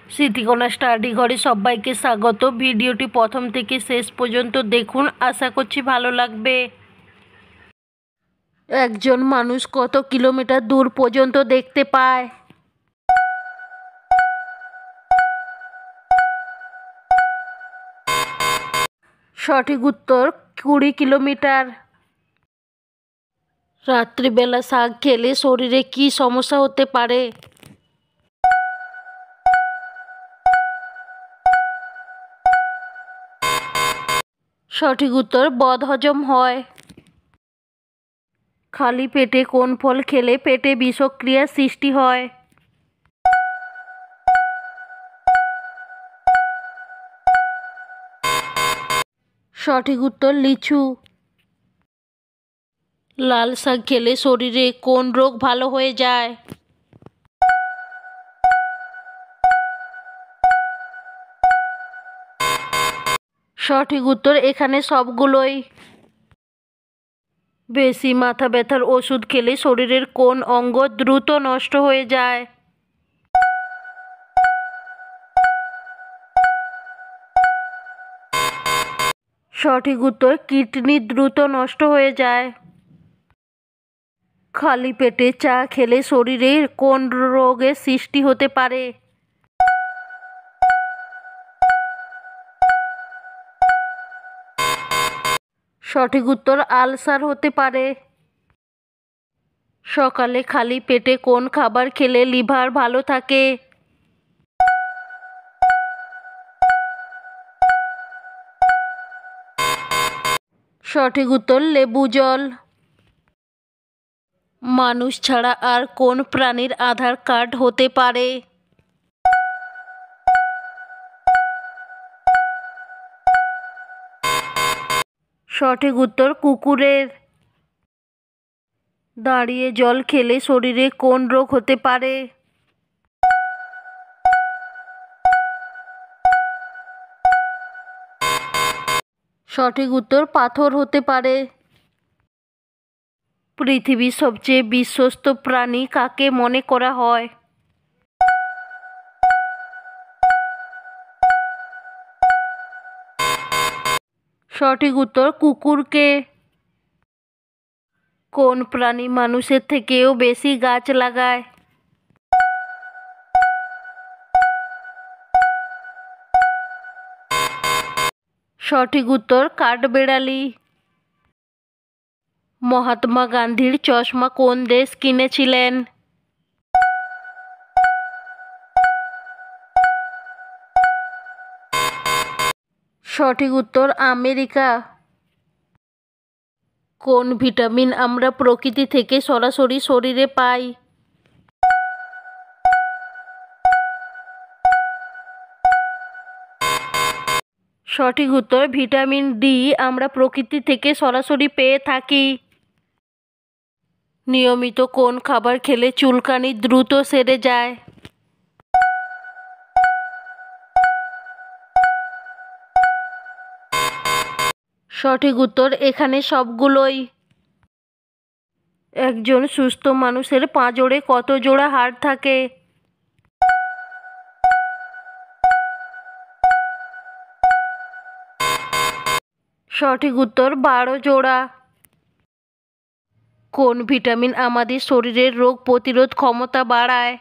Smritikana study ঘরে সবাইকে স্বাগত। ভিডিওটি প্রথম থেকে শেষ পর্যন্ত দেখুন, আশা করছি ভালো লাগবে। একজন মানুষ কত কিলোমিটার দূর পর্যন্ত দেখতে পায়? সঠিক উত্তর 20 কিলোমিটার। রাত্রিবেলা শাক খেলে শরীরে কি সমস্যা হতে পারে? সঠিক উত্তর বদহজম হয়। খালি পেটে কোন ফল খেলে পেটে বিষক্রিয়ার সৃষ্টি হয়? সঠিক উত্তর লিচু। লাল শাক খেলে শরীরে কোন রোগ ভালো হয়ে যায়? সঠিক উত্তর এখানে সবগুলোই। বেশি মাথা ব্যথার ওষুধ খেলে শরীরের কোন অঙ্গ দ্রুত নষ্ট হয়ে যায়? সঠিক উত্তর কিডনি দ্রুত নষ্ট হয়ে যায়। খালি পেটে চা খেলে শরীরে কোন রোগের সৃষ্টি হতে পারে? সঠিক উত্তর আলসার হতে পারে। সকালে খালি পেটে কোন খাবার খেলে লিভার ভালো থাকে? সঠিক উত্তর লেবু জল। মানুষ ছাড়া আর কোন প্রাণীর আধার কার্ড হতে পারে? সঠিক উত্তর কুকুরের। দাঁড়িয়ে জল খেলে শরীরে কোন রোগ হতে পারে? সঠিক উত্তর পাথর হতে পারে। পৃথিবীর সবচেয়ে বিশ্বস্ত প্রাণী কাকে মনে করা হয়? সঠিক উত্তর কুকুরকে। কোন প্রাণী মানুষের থেকেও বেশি গাছ লাগায়? সঠিক উত্তর কাঠবেড়ালি। মহাত্মা গান্ধীর চশমা কোন দেশ কিনেছিলেন? সঠিক উত্তর আমেরিকা। কোন ভিটামিন আমরা প্রকৃতি থেকে সরাসরি শরীরে পাই? সঠিক উত্তর ভিটামিন ডি আমরা প্রকৃতি থেকে সরাসরি পেয়ে থাকি। নিয়মিত কোন খাবার খেলে চুলকানি দ্রুত সেরে যায়? সঠিক উত্তর এখানে সবগুলোই। একজন সুস্থ মানুষের পাঁজরে কত জোড়া হাড় থাকে? সঠিক উত্তর 12 জোড়া। কোন ভিটামিন আমাদের শরীরের রোগ প্রতিরোধ ক্ষমতা বাড়ায়?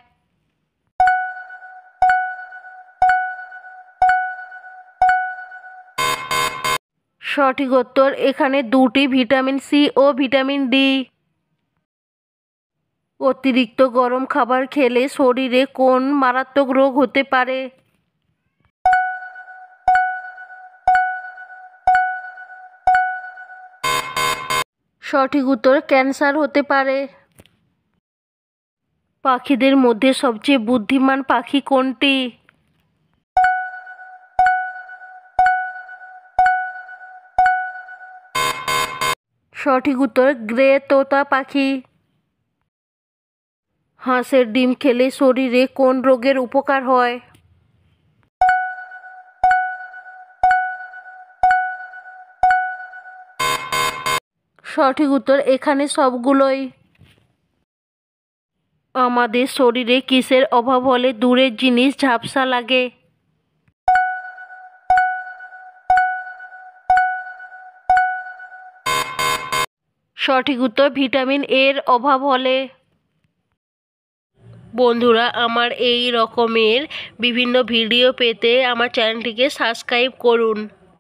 সঠিক উত্তর এখানে দুটি, ভিটামিন সি ও ভিটামিন ডি। অতিরিক্ত গরম খাবার খেলে শরীরে কোন মারাত্মক রোগ হতে পারে? সঠিক উত্তর ক্যান্সার হতে পারে। পাখিদের মধ্যে সবচেয়ে বুদ্ধিমান পাখি কোনটি? সঠিক উত্তর গ্রে তোতা পাখি। হাঁসের ডিম খেলে শরীরে কোন রোগের উপকার হয়? সঠিক উত্তর এখানে সবগুলোই। আমাদের শরীরে কিসের অভাব হলে দূরের জিনিস ঝাপসা লাগে? সঠিক উত্তর ভিটামিন এর অভাব হলে। বন্ধুরা, আমার এই রকমের বিভিন্ন ভিডিও পেতে আমার চ্যানেলটিকে সাবস্ক্রাইব করুন।